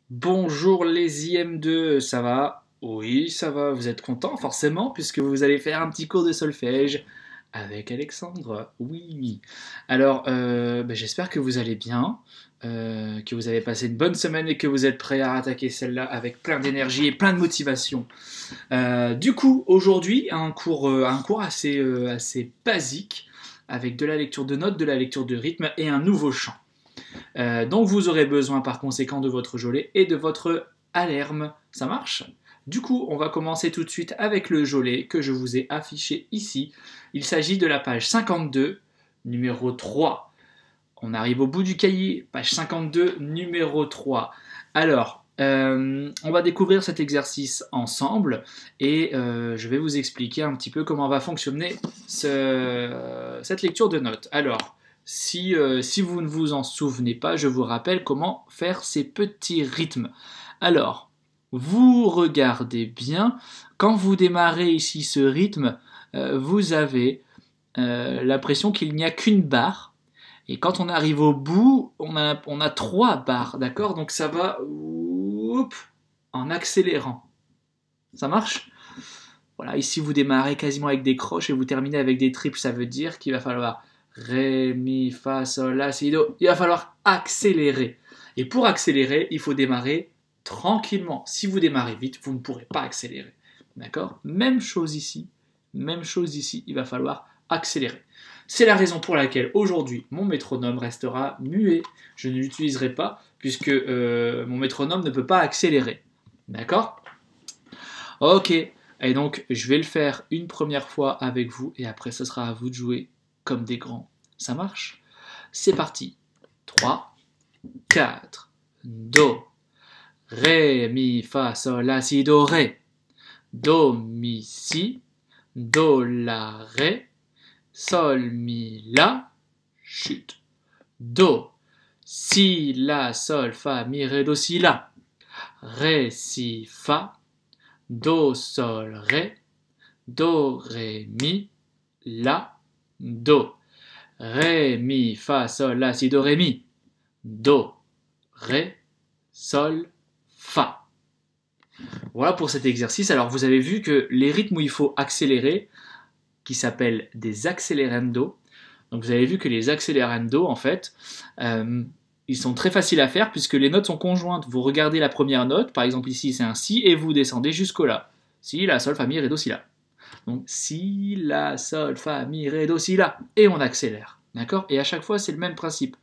Bonjour les IM2, ça va? Oui, ça va, vous êtes content forcément puisque vous allez faire un petit cours de solfège avec Alexandre. Oui. Alors, j'espère que vous allez bien, que vous avez passé une bonne semaine et que vous êtes prêts à attaquer celle-là avec plein d'énergie et plein de motivation. Du coup, aujourd'hui, un cours assez basique avec de la lecture de notes, de la lecture de rythme et un nouveau chant. Donc vous aurez besoin par conséquent de votre jolet et de votre alerme. Ça marche? Du coup, on va commencer tout de suite avec le jolet que je vous ai affiché ici. Il s'agit de la page 52, numéro 3. On arrive au bout du cahier, page 52, numéro 3. Alors, on va découvrir cet exercice ensemble et je vais vous expliquer un petit peu comment va fonctionner cette lecture de notes. Alors, si vous ne vous en souvenez pas, je vous rappelle comment faire ces petits rythmes. Alors, vous regardez bien, quand vous démarrez ici ce rythme, vous avez l'impression qu'il n'y a qu'une barre. Et quand on arrive au bout, on a 3 barres, d'accord? Donc ça va en accélérant. Ça marche? Voilà, ici vous démarrez quasiment avec des croches et vous terminez avec des triples. Ça veut dire qu'il va falloir Ré, Mi, Fa, Sol, La, Si, Do. Il va falloir accélérer. Et pour accélérer, il faut démarrer tranquillement. Si vous démarrez vite, vous ne pourrez pas accélérer. D'accord? Même chose ici. Même chose ici. Il va falloir accélérer. C'est la raison pour laquelle aujourd'hui, mon métronome restera muet. Je ne l'utiliserai pas puisque mon métronome ne peut pas accélérer. D'accord? Ok. Et donc, je vais le faire une première fois avec vous et après, ce sera à vous de jouer comme des grands. Ça marche? C'est parti. 3, 4, Do, Ré, Mi, Fa, Sol, La, Si, Do, Ré. Do, Mi, Si, Do, La, Ré, Sol, Mi, La, chute. Do, Si, La, Sol, Fa, Mi, Ré, Do, Si, La. Ré, Si, Fa, Do, Sol, Ré, Do, Ré, Mi, La, Do. Ré, Mi, Fa, Sol, La, Si, Do, Ré, Mi. Do, Ré, Sol, Fa. Voilà pour cet exercice. Alors vous avez vu que les rythmes où il faut accélérer, qui s'appellent des accélérando, donc vous avez vu que les accélérando, en fait, ils sont très faciles à faire puisque les notes sont conjointes. Vous regardez la première note, par exemple ici c'est un Si, et vous descendez jusqu'au La. Si, La, Sol, Fa, Mi, Ré, Do, Si, La. Donc Si, La, Sol, Fa, Mi, Ré, Do, Si, La. Et on accélère. D'accord? Et à chaque fois c'est le même principe.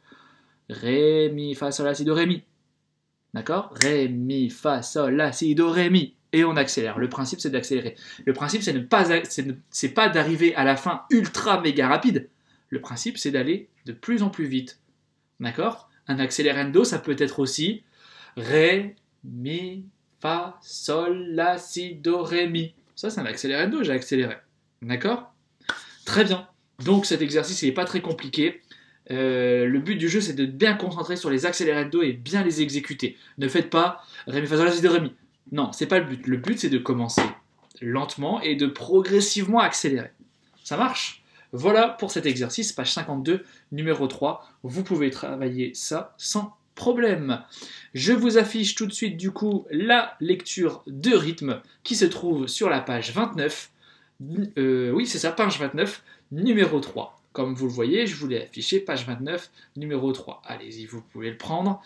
Ré, Mi, Fa, Sol, La, Si, Do, Ré, Mi. D'accord? Ré, Mi, Fa, Sol, La, Si, Do, Ré, Mi. Et on accélère. Le principe, c'est d'accélérer. Le principe, c'est pas d'arriver à la fin ultra méga rapide. Le principe, c'est d'aller de plus en plus vite. D'accord? Un accélérando, ça peut être aussi Ré, Mi, Fa, Sol, La, Si, Do, Ré, Mi. Ça, c'est un accélérando, j'ai accéléré. D'accord? Très bien. Donc, cet exercice, il n'est pas très compliqué. Le but du jeu, c'est de bien concentrer sur les accélérando et bien les exécuter. Ne faites pas Ré, Mi, Fa, Sol, La, Si, Do, Ré, Mi. Non, c'est pas le but. Le but, c'est de commencer lentement et de progressivement accélérer. Ça marche? Voilà pour cet exercice, page 52, numéro 3. Vous pouvez travailler ça sans problème. Je vous affiche tout de suite, du coup, la lecture de rythme qui se trouve sur la page 29. Oui, c'est ça, page 29, numéro 3. Comme vous le voyez, je vous l'ai affiché, page 29, numéro 3. Allez-y, vous pouvez le prendre.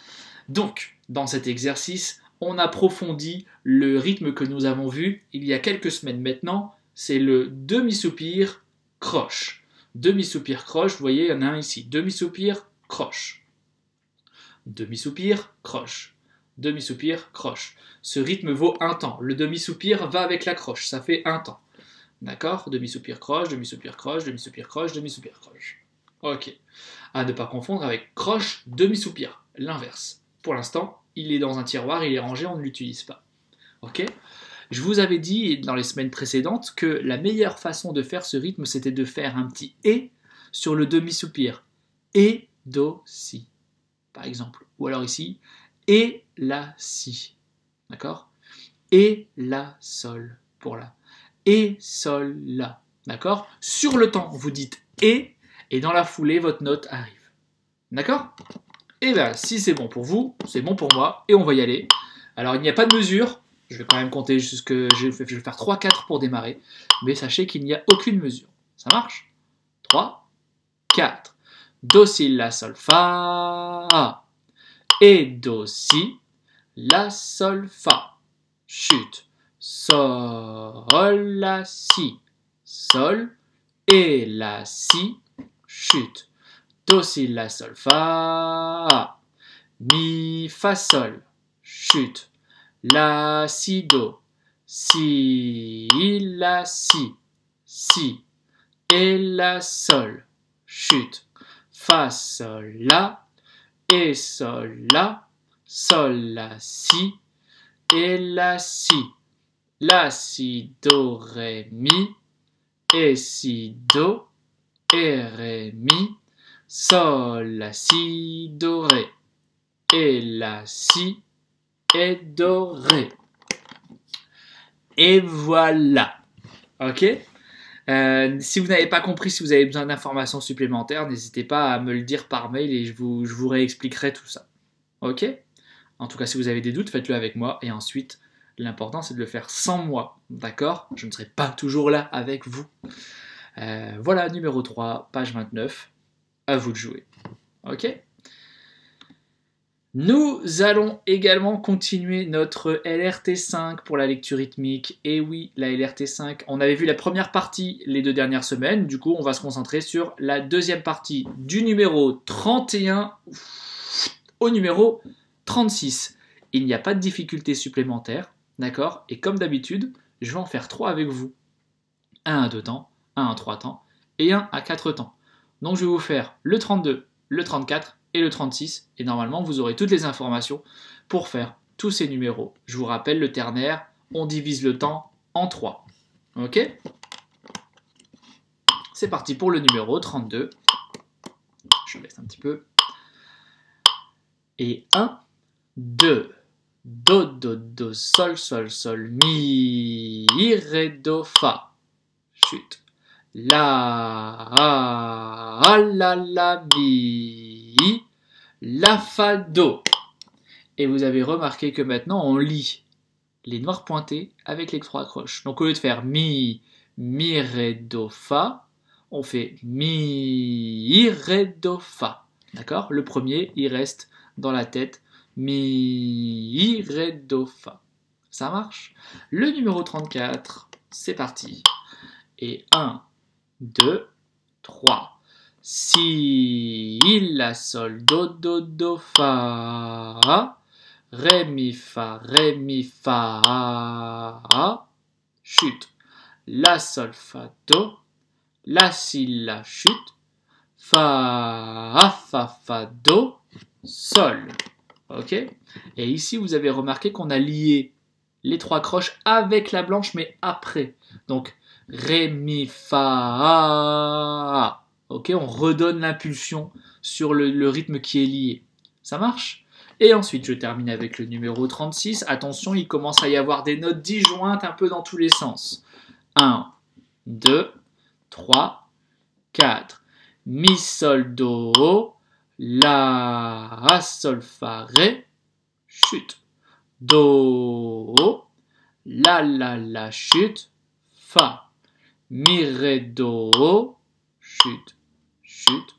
Donc, dans cet exercice, on approfondit le rythme que nous avons vu il y a quelques semaines maintenant. C'est le demi-soupir croche. Demi-soupir croche, vous voyez, il y en a un ici. Demi-soupir croche. Demi-soupir croche. Demi-soupir croche. Ce rythme vaut un temps. Le demi-soupir va avec la croche, ça fait un temps. D'accord? Demi-soupir croche, demi-soupir croche, demi-soupir croche, demi-soupir croche. Ok. À ne pas confondre avec croche, demi-soupir. L'inverse. Pour l'instant, il est dans un tiroir, il est rangé, on ne l'utilise pas. Ok? Je vous avais dit dans les semaines précédentes que la meilleure façon de faire ce rythme, c'était de faire un petit « et » sur le demi-soupir. Et, do, si, par exemple. Ou alors ici, et, la, si. D'accord? Et, la, sol, pour la. Et, sol, la. D'accord? Sur le temps, vous dites « et » dans la foulée, votre note arrive. D'accord? Et là, si c'est bon pour vous, c'est bon pour moi, et on va y aller. Alors, il n'y a pas de mesure. Je vais quand même compter jusque... Je vais faire 3-4 pour démarrer. Mais sachez qu'il n'y a aucune mesure. Ça marche? 3, 4. Do, si, la, sol, fa. Et do, si, la, sol, fa. Chute. Sol, la, si. Sol. Et la, si. Chute. Do, si, la, sol, fa. Mi, fa, sol. Chute. La, si, do. Si, la, si. Si. Et la, sol. Chute. Fa, sol, la. Et sol, la. Sol, la, si. Et la, si. La, si, do, ré, mi. Et si, do. Et ré, mi. Sol, la, si, do, ré. Et la, si. Et do, ré. Et voilà. Ok? Si vous n'avez pas compris, si vous avez besoin d'informations supplémentaires, n'hésitez pas à me le dire par mail et je vous réexpliquerai tout ça. Ok? En tout cas, si vous avez des doutes, faites-le avec moi. Et ensuite, l'important, c'est de le faire sans moi. D'accord? Je ne serai pas toujours là avec vous. Voilà, numéro 3, page 29. À vous de jouer. Ok? Nous allons également continuer notre LRT5 pour la lecture rythmique. Et oui, la LRT5, on avait vu la première partie les 2 dernières semaines. Du coup, on va se concentrer sur la deuxième partie du numéro 31 au numéro 36. Il n'y a pas de difficulté supplémentaire, d'accord? Et comme d'habitude, je vais en faire 3 avec vous. Un à 2 temps, un à 3 temps et un à 4 temps. Donc je vais vous faire le 32, le 34 et le 36, et normalement vous aurez toutes les informations pour faire tous ces numéros. Je vous rappelle le ternaire, on divise le temps en 3. Ok? C'est parti pour le numéro 32. Je baisse un petit peu. Et 1, 2, do, do, do, sol, sol, sol, mi, ré, do, fa. Chute. La, la, mi, la, fa, do. Et vous avez remarqué que maintenant on lit les noirs pointés avec les 3 croches. Donc au lieu de faire mi, ré, do, fa, on fait mi, ré, do, fa. D'accord? Le premier, il reste dans la tête. Mi, ré, do, fa. Ça marche? Le numéro 34, c'est parti. Et 1, 2, 3. Si, la, sol, do, do, do, fa. Ré, mi, fa, chute. La, sol, fa, do. La, si, la, chute. Fa, do, sol. Ok? Et ici, vous avez remarqué qu'on a lié les 3 croches avec la blanche, mais après. Donc, ré, mi, fa. Ok? On redonne l'impulsion sur le rythme qui est lié. Ça marche? Et ensuite, je termine avec le numéro 36. Attention, il commence à y avoir des notes disjointes un peu dans tous les sens. 1, 2, 3, 4. Mi, sol, do. La, sol, fa, ré. Chute. Do. La, chute. Fa. Mi, ré, do. Chute. Chute.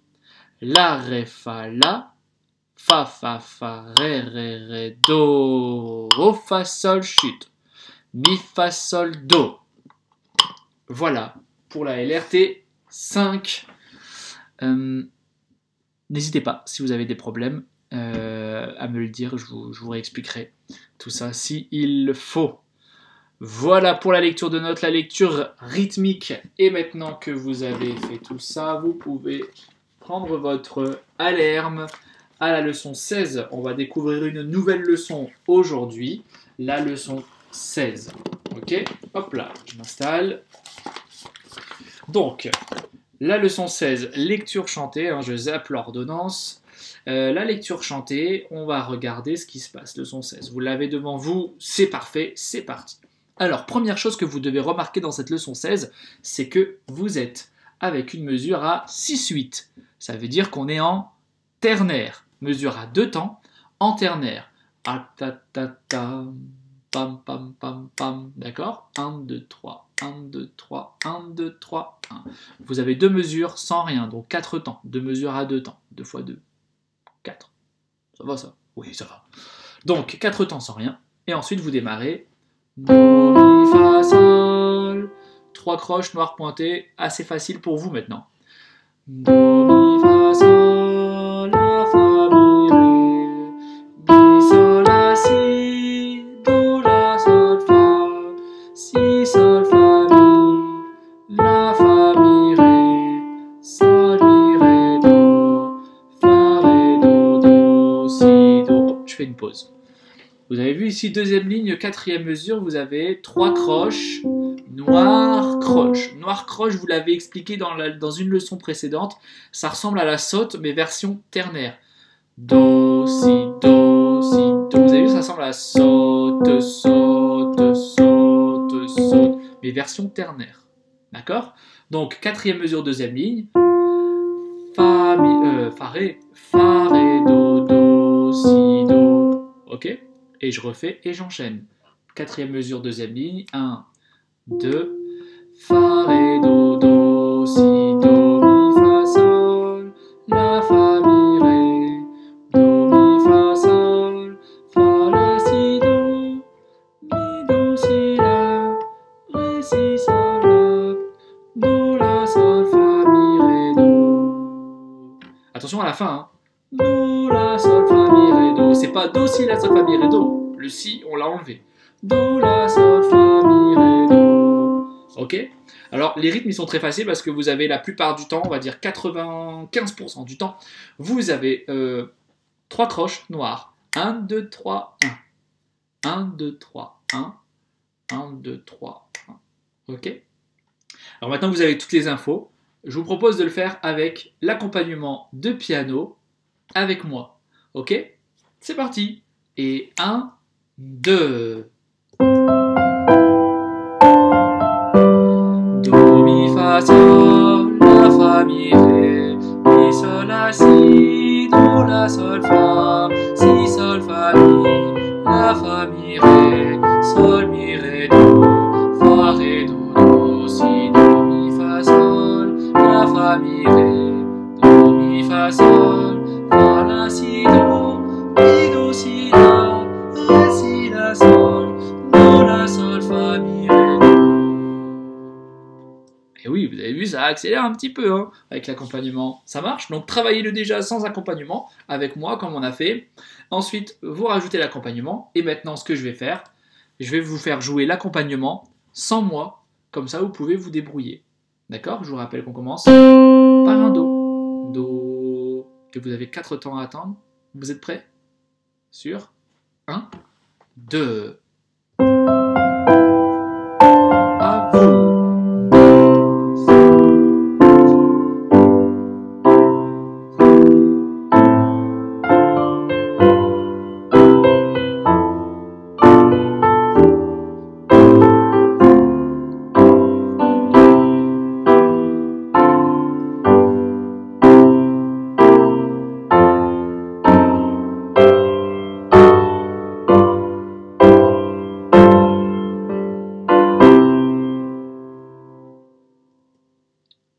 La, ré, fa, la. Fa, ré, do, fa, sol, chute. Mi, fa, sol, do. Voilà pour la LRT 5. N'hésitez pas, si vous avez des problèmes, à me le dire, je vous réexpliquerai tout ça s'il le faut. Voilà pour la lecture de notes, la lecture rythmique. Et maintenant que vous avez fait tout ça, vous pouvez prendre votre alarme à la leçon 16. On va découvrir une nouvelle leçon aujourd'hui, la leçon 16. Ok, hop là, je m'installe. Donc, la leçon 16, lecture chantée, je zappe l'ordonnance. La lecture chantée, on va regarder ce qui se passe, leçon 16. Vous l'avez devant vous, c'est parfait, c'est parti. Alors, première chose que vous devez remarquer dans cette leçon 16, c'est que vous êtes avec une mesure à 6/8. Ça veut dire qu'on est en ternaire. Mesure à 2 temps, en ternaire. Ah ta ta ta. Pam pam pam pam. D'accord? 1, 2, 3. 1, 2, 3. 1, 2, 3. 1. Vous avez deux mesures sans rien, donc 4 temps. Deux mesures à 2 temps. 2 fois 2. 4. Ça va ça? Oui, ça va. Donc 4 temps sans rien. Et ensuite vous démarrez. Do, mi, fa, sol. 3 croches noires pointées. Assez facile pour vous maintenant. Do, mi, fa, sol, la, fa, mi, ré, mi, sol, la, si, do, la, sol, fa, si, sol, fa, mi, la, fa, mi, ré, sol, mi, ré, do, fa, ré, do, si, do. Oh, je fais une pause. Vous avez vu ici, deuxième ligne, quatrième mesure, vous avez 3 croches, noir, croche. Noir, croche, vous l'avez expliqué dans une leçon précédente, ça ressemble à la saute, mais version ternaire. Do, si, do, si, do. Vous avez vu, ça ressemble à la saute, saute, saute, saute, mais version ternaire. D'accord? Donc, quatrième mesure, deuxième ligne. Fa, mi, fa, ré, do, si, do. Ok? Et je refais et j'enchaîne. Quatrième mesure, deuxième ligne. 1, 2, fa, ré, do, si, do, mi, fa, sol, la, fa, mi, ré, do, mi, fa, sol, fa, la, si, do, mi, do, si, la, ré, si, sol, la, do, la, sol, fa, mi, ré, do. Attention à la fin, hein. Do, la, sol, fa, mi, ré, do. C'est pas do, si, la, sol, fa, mi, ré, do. Le si, on l'a enlevé. Do, la, sol, fa, mi, ré, do. Ok? Alors, les rythmes, ils sont très faciles parce que vous avez la plupart du temps, on va dire 95% du temps, vous avez 3 croches noires. 1, 2, 3, 1. 1, 2, 3, 1. 1, 2, 3, 1. Ok? Alors maintenant que vous avez toutes les infos, je vous propose de le faire avec l'accompagnement de piano avec moi. Ok? C'est parti. Et 1, 2. Do, mi, fa, sol, la, fa, mi, ré, mi, sol, la, si, do, la, sol, fa, si, sol, fa, mi, la, fa, mi, ré, sol, mi, ré, do, fa, ré, do, si, do, mi, fa, sol, la, fa, mi, ré, do, mi, fa, sol, fa, la, si, do, si, la, ré, si, la, sol, do, la, sol, fa, mi, ré, do. Et oui, vous avez vu, ça accélère un petit peu hein, avec l'accompagnement. Ça marche, donc travaillez-le déjà sans accompagnement, avec moi comme on a fait. Ensuite, vous rajoutez l'accompagnement. Et maintenant, ce que je vais faire, je vais vous faire jouer l'accompagnement sans moi. Comme ça, vous pouvez vous débrouiller. D'accord? Je vous rappelle qu'on commence par un Do. Do. Et vous avez 4 temps à attendre. Vous êtes prêts? Sûr? 1, 2. À vous.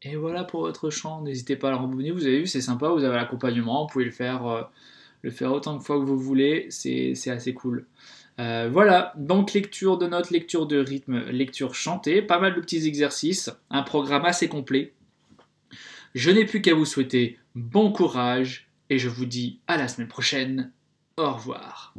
Et voilà pour votre chant, n'hésitez pas à le rembobiner, vous avez vu c'est sympa, vous avez l'accompagnement, vous pouvez le faire autant de fois que vous voulez, c'est assez cool. Voilà, donc lecture de notes, lecture de rythme, lecture chantée, pas mal de petits exercices, un programme assez complet. Je n'ai plus qu'à vous souhaiter bon courage et je vous dis à la semaine prochaine, au revoir.